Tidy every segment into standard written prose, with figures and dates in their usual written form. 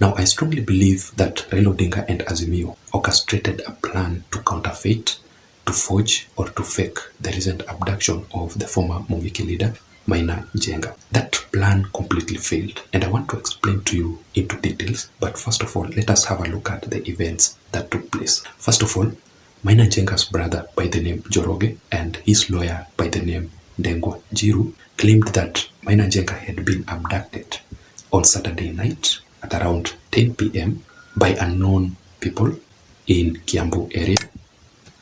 Now, I strongly believe that Raila Odinga and Azimio orchestrated a plan to counterfeit, to forge, or to fake the recent abduction of the former Mungiki leader, Maina Njenga. That plan completely failed, and I want to explain to you into details, but first of all, let us have a look at the events that took place. First of all, Maina Njenga's brother by the name Joroge and his lawyer by the name Ndengwa Jiru claimed that Maina Njenga had been abducted on Saturday night at around 10 p.m. by unknown people in Kiambu area,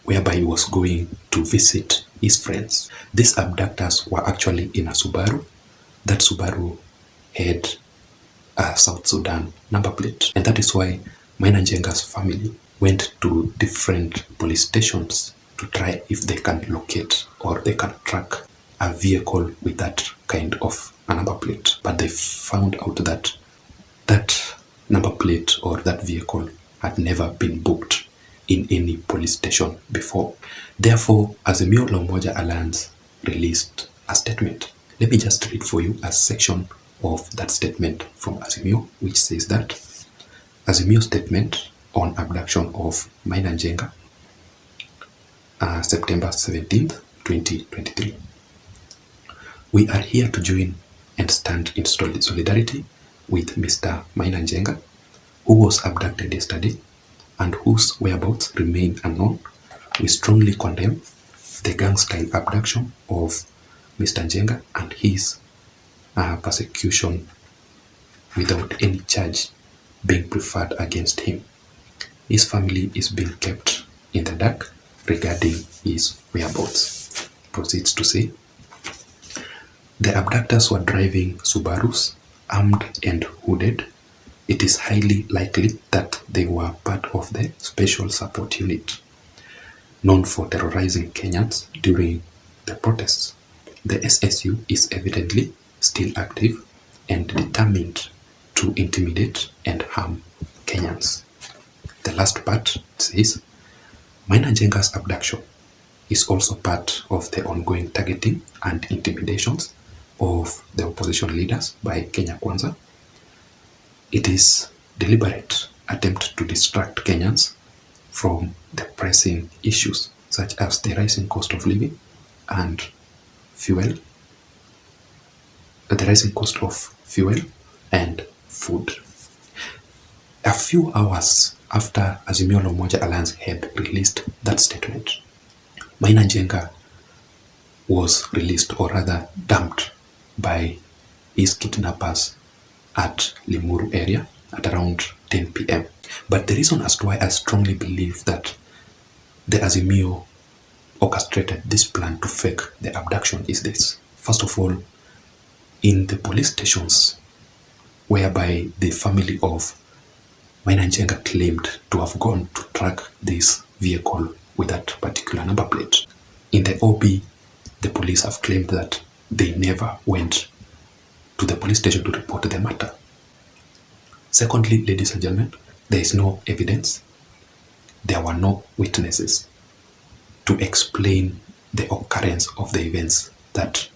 whereby he was going to visit his friends. These abductors were actually in a Subaru. That Subaru had a South Sudan number plate, and that is why Maina Njenga's family went to different police stations to try if they can locate or they can track a vehicle with that kind of a number plate. But they found out that that number plate or that vehicle had never been booked in any police station before. Therefore, Azimio La Umoja Alliance released a statement. Let me just read for you a section of that statement from Azimio, which says that Azimio statement on abduction of Maina Njenga, September 17th, 2023. We are here to join and stand in solidarity with Mr. Maina Njenga, who was abducted yesterday and whose whereabouts remain unknown. We strongly condemn the gang-style abduction of Mr. Njenga and his persecution without any charge being preferred against him. His family is being kept in the dark regarding his whereabouts. Proceeds to say, the abductors were driving Subarus, armed and hooded. It is highly likely that they were part of the Special Support Unit, known for terrorizing Kenyans during the protests. The SSU is evidently still active and determined to intimidate and harm Kenyans. The last part says, Maina Njenga's abduction is also part of the ongoing targeting and intimidations of the opposition leaders by Kenya Kwanza. It is deliberate attempt to distract Kenyans from the pressing issues such as the rising cost of living and fuel, and food. A few hours after Azimio La Umoja Alliance had released that statement, Maina Njenga was released, or rather dumped, by his kidnappers at Limuru area at around 10 p.m. But the reason as to why I strongly believe that the Azimio orchestrated this plan to fake the abduction is this. First of all, in the police stations whereby the family of Maina Njenga claimed to have gone to track this vehicle with that particular number plate, in the OB, the police have claimed that they never went to the police station to report the matter. Secondly, ladies and gentlemen, there is no evidence. There were no witnesses to explain the occurrence of the events that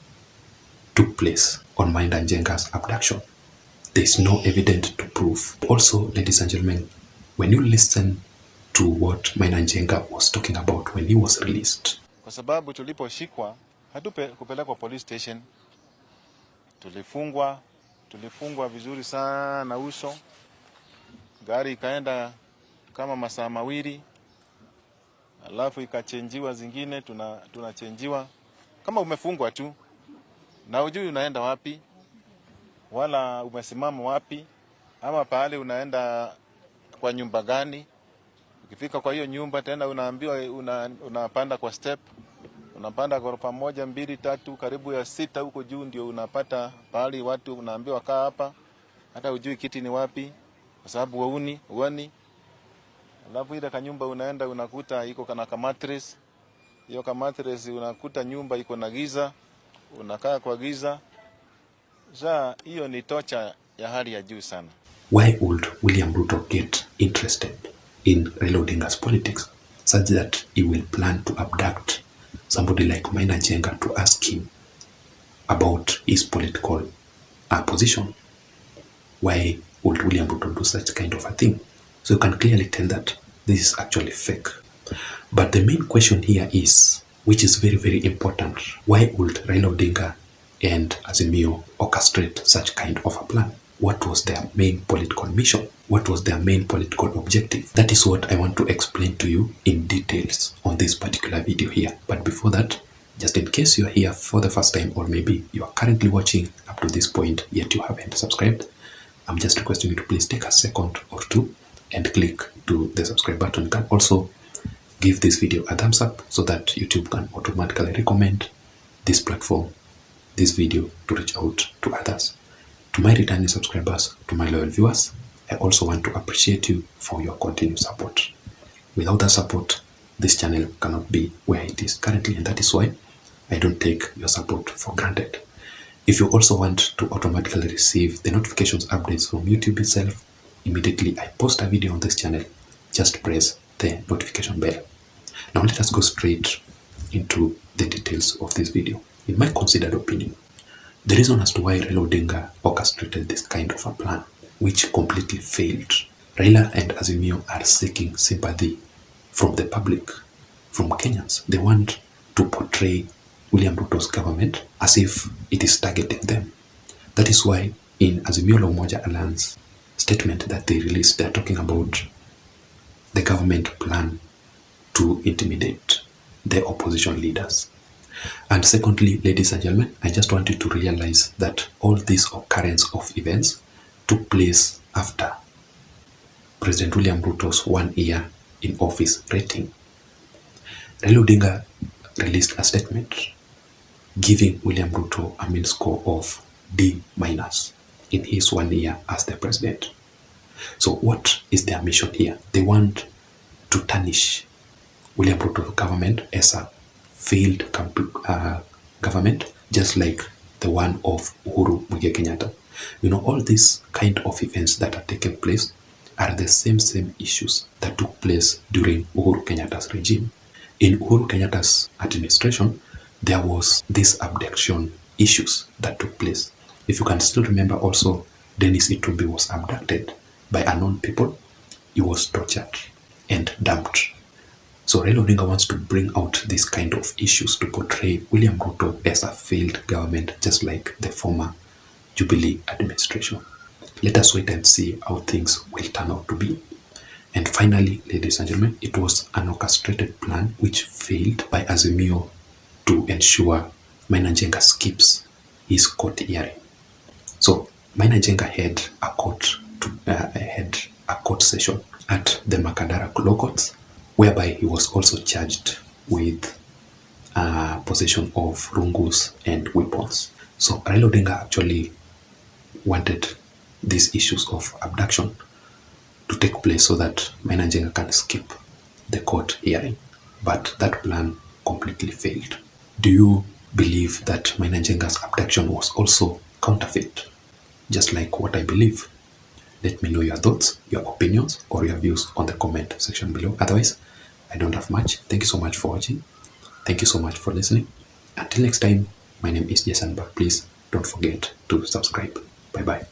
took place on Maina Njenga's abduction. There is no evidence to prove. Also, ladies and gentlemen, when you listen to what Maina Njenga was talking about when he was released. Kwa sababu tuliposhikwa kupelekwa police station, tulifungwa vizuri sana uso. Gari ikaenda kama masaa mawili, alafu ikachenjiwa zingine, tunachenjiwa kama umefungwa tu na hujui unaenda wapi wala umesimama wapi, ama pale unaenda kwa nyumba gani. Ukifika kwa hiyo nyumba tena unaambiwa unapanda kwa step, unapanda ghorofa 1, 2, 3 karibu ya 6 huko juu, ndio unapata pale watu unaambiwa kaa hapa, hata hujui kiti ni wapi kwa sababu uani. Alafu ile kanyumba unaenda unakuta iko kana mattress. Hiyo mattress unakuta nyumba iko na giza, unakaa kwa giza. Hiyo ni tocha ya hali ya juu sana. Why would William Ruto get interested in Raila Odinga's politics such that he will plan to abduct somebody like Maina Njenga to ask him about his political position? Why would William Ruto do such kind of a thing? So you can clearly tell that this is actually fake. But the main question here is, which is very, very important, why would Raila Odinga and Azimio orchestrate such kind of a plan? What was their main political mission? What was their main political objective? That is what I want to explain to you in details on this particular video here. But before that, just in case you're here for the first time, or maybe you are currently watching up to this point yet you haven't subscribed, I'm just requesting you to please take a second or two and click to the subscribe button. You can also give this video a thumbs up so that YouTube can automatically recommend this platform, this video, to reach out to others. To my returning subscribers, to my loyal viewers, I also want to appreciate you for your continued support. Without that support, this channel cannot be where it is currently, and that is why I don't take your support for granted. If you also want to automatically receive the notifications updates from YouTube itself, immediately I post a video on this channel, just press the notification bell. Now let us go straight into the details of this video. In my considered opinion, the reason as to why Raila Odinga orchestrated this kind of a plan, which completely failed. Raila and Azimio are seeking sympathy from the public, from Kenyans. They want to portray William Ruto's government as if it is targeting them. That is why in Azimio La Umoja Alliance statement that they released, they are talking about the government plan to intimidate the opposition leaders. And secondly, ladies and gentlemen, I just want you to realize that all this occurrence of events took place after President William Ruto's 1 year in office rating. Raila Odinga released a statement giving William Ruto a mean score of D- in his 1 year as the president. So what is their mission here? They want to tarnish William Ruto's government as a failed government, just like the one of Uhuru Muigai Kenyatta. You know, all these kind of events that are taking place are the same issues that took place during Uhuru Kenyatta's regime. In Uhuru Kenyatta's administration, there was this abduction issues that took place. If you can still remember also, Dennis Itumbi was abducted by unknown people. He was tortured and dumped. So Raila Odinga wants to bring out this kind of issues to portray William Ruto as a failed government, just like the former Jubilee administration. Let us wait and see how things will turn out to be. And finally, ladies and gentlemen, it was an orchestrated plan which failed by Azimio to ensure Maina Njenga skips his court hearing. So Maina Njenga had a court session at the Makadara Law Courts, whereby he was also charged with possession of rungus and weapons. So Raila Odinga actually wanted these issues of abduction to take place so that Maina Njenga can skip the court hearing. But that plan completely failed. Do you believe that Maina Njenga's abduction was also counterfeit, just like what I believe? Let me know your thoughts, your opinions, or your views on the comment section below. Otherwise, I don't have much. Thank you so much for watching. Thank you so much for listening. Until next time, my name is Jason, but please don't forget to subscribe. Bye-bye.